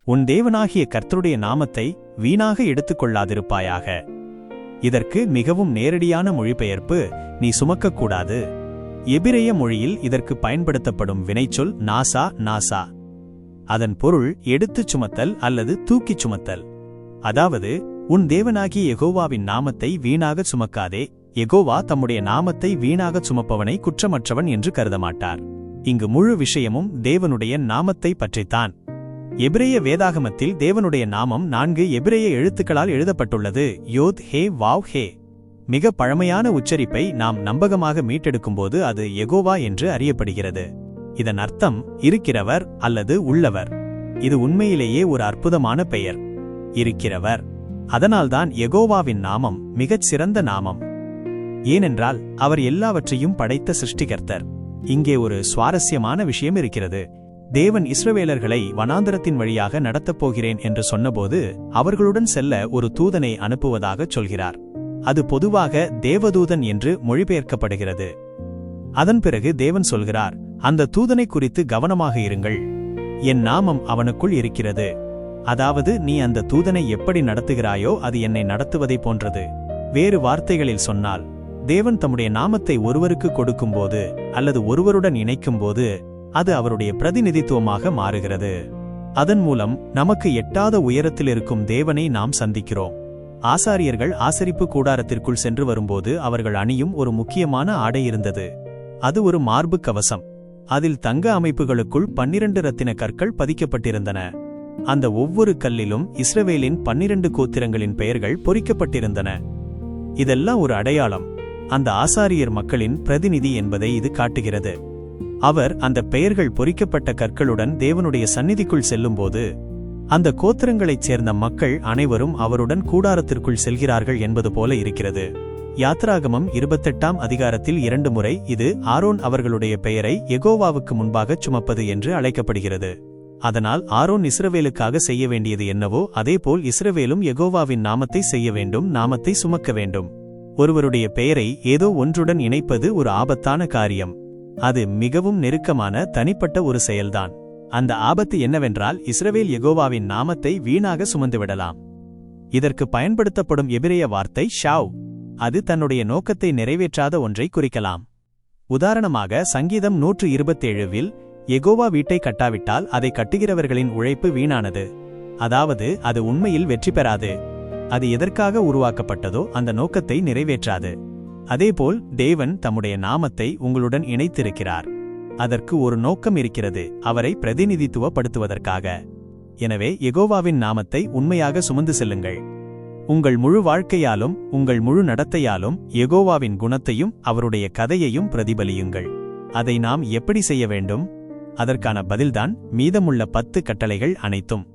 உன் தேவனாகிய கர்த்தருடைய நாமத்தை வீணாக எடுத்துக்கொள்ளாதிருப்பாயாக. இதற்கு மிகவும் நேரடியான மொழிபெயர்ப்பு நீ சுமக்கக்கூடாது. எபிரேய மொழியில் இதற்கு பயன்படுத்தப்படும் வினைச்சொல் நாசா நாசா. அதன் பொருள் எடுத்துச் சுமத்தல் அல்லது தூக்கிச் சுமத்தல். அதாவது உன் தேவனாகிய யெகோவாவின் நாமத்தை வீணாக சுமக்காதே. யெகோவா தம்முடைய நாமத்தை வீணாக சுமப்பவனை குற்றமற்றவன் என்று கருதமாட்டார். இங்கு முழு விஷயமும் தேவனுடைய நாமத்தை பற்றித்தான். எபிரேய வேதாகமத்தில் தேவனுடைய நாமம் 4 எபிரேய எழுத்துக்களால் எழுதப்பட்டுள்ளது. யோத் ஹே வாவ் ஹே. மிக பழமையான உச்சரிப்பை நாம் நம்பகமாக மீட்டெடுக்கும்போது அது யெகோவா என்று அறியப்படுகிறது. இதன் அர்த்தம் இருக்கிறவர் அல்லது உள்ளவர். இது உண்மையிலேயே ஒரு அற்புதமான பெயர், இருக்கிறவர். அதனால்தான் யெகோவாவின் நாமம் மிகச் சிறந்த நாமம். ஏனென்றால் அவர் எல்லாவற்றையும் படைத்த சிருஷ்டிகர்த்தர். இங்கே ஒரு சுவாரஸ்யமான விஷயம் இருக்கிறது. தேவன் இஸ்ரவேலர்களை வனாந்தரத்தின் வழியாக நடத்தப் போகிறேன் என்று சொன்னபோது அவர்களுடன் செல்ல ஒரு தூதனை அனுப்புவதாகச் சொல்கிறார். அது பொதுவாக தேவதூதன் என்று மொழிபெயர்க்கப்படுகிறது. அதன் பிறகு தேவன் சொல்கிறார், அந்த தூதனை குறித்து கவனமாக இருங்கள், என் நாமம் அவனுக்குள் இருக்கிறது. அதாவது நீ அந்த தூதனை எப்படி நடத்துகிறாயோ அது என்னை நடத்துவதை போன்றது. வேறு வார்த்தைகளில் சொன்னால், தேவன் தம்முடைய நாமத்தை ஒருவருக்கு கொடுக்கும்போது அல்லது ஒருவருடன் இணைக்கும்போது அது அவருடைய பிரதிநிதித்துவமாக மாறுகிறது. அதன் மூலம் நமக்கு எட்டாத உயரத்தில் இருக்கும் தேவனை நாம் சந்திக்கிறோம். ஆசாரியர்கள் ஆசரிப்பு கூடாரத்திற்குள் சென்று வரும்போது அவர்கள் அணியும் ஒரு முக்கியமான ஆடை இருந்தது. அது ஒரு மார்பு கவசம். அதில் தங்க அமைப்புகளுக்குள் 12 இரத்தின கற்கள் பதிக்கப்பட்டிருந்தன. அந்த ஒவ்வொரு கல்லிலும் இஸ்ரவேலின் 12 கோத்திரங்களின் பெயர்கள் பொறிக்கப்பட்டிருந்தன. இதெல்லாம் ஒரு அடையாளம். அந்த ஆசாரியர் மக்களின் பிரதிநிதி என்பதை இது காட்டுகிறது. அவர் அந்த பெயர்கள் பொறிக்கப்பட்ட கற்களுடன் தேவனுடைய சந்நிதிக்குள் செல்லும்போது அந்த கோத்திரங்களைச் சேர்ந்த மக்கள் அனைவரும் அவருடன் கூடாரத்திற்குள் செல்கிறார்கள் என்பது போல இருக்கிறது. யாத்ராகமம் 28ஆம் அதிகாரத்தில் 2 முறை இது ஆரோன் அவர்களுடைய பெயரை யெகோவாவுக்கு முன்பாக சுமப்பது என்று அழைக்கப்படுகிறது. அதனால் ஆரோன் இஸ்ரவேலுக்காக செய்ய வேண்டியது என்னவோ அதேபோல் இஸ்ரவேலும் யெகோவாவின் நாமத்தை செய்ய வேண்டும், நாமத்தை சுமக்க வேண்டும். ஒருவருடைய பெயரை ஏதோ ஒன்றுடன் இணைப்பது ஒரு ஆபத்தான காரியம். அது மிகவும் நெருக்கமான தனிப்பட்ட ஒரு செயல்தான். அந்த ஆபத்து என்னவென்றால் இஸ்ரவேல் யெகோவாவின் நாமத்தை வீணாக சுமந்துவிடலாம். இதற்கு பயன்படுத்தப்படும் எபிரேய வார்த்தை ஷாவ். அது தன்னுடைய நோக்கத்தை நிறைவேற்றாத ஒன்றை குறிக்கலாம். உதாரணமாக சங்கீதம் 127ல் யெகோவா வீட்டை கட்டாவிட்டால் அதை கட்டுகிறவர்களின் உழைப்பு வீணானது. அதாவது அது உண்மையில் வெற்றி பெறாது. அது எதற்காக உருவாக்கப்பட்டதோ அந்த நோக்கத்தை நிறைவேற்றாது. அதேபோல் தேவன் தம்முடைய நாமத்தை உங்களுடன் இணைத்திருக்கிறார். அதற்கு ஒரு நோக்கம் இருக்கிறது, அவரை பிரதிநிதித்துவப்படுத்துவதற்காக. எனவே யெகோவாவின் நாமத்தை உண்மையாக சுமந்து செல்லுங்கள். உங்கள் முழு வாழ்க்கையாலும் உங்கள் முழு நடத்தையாலும் யெகோவாவின் குணத்தையும் அவருடைய கதையையும் பிரதிபலியுங்கள். அதை நாம் எப்படி செய்ய வேண்டும்? அதற்கான பதில்தான் மீதமுள்ள 10 கட்டளைகள் அனைத்தும்.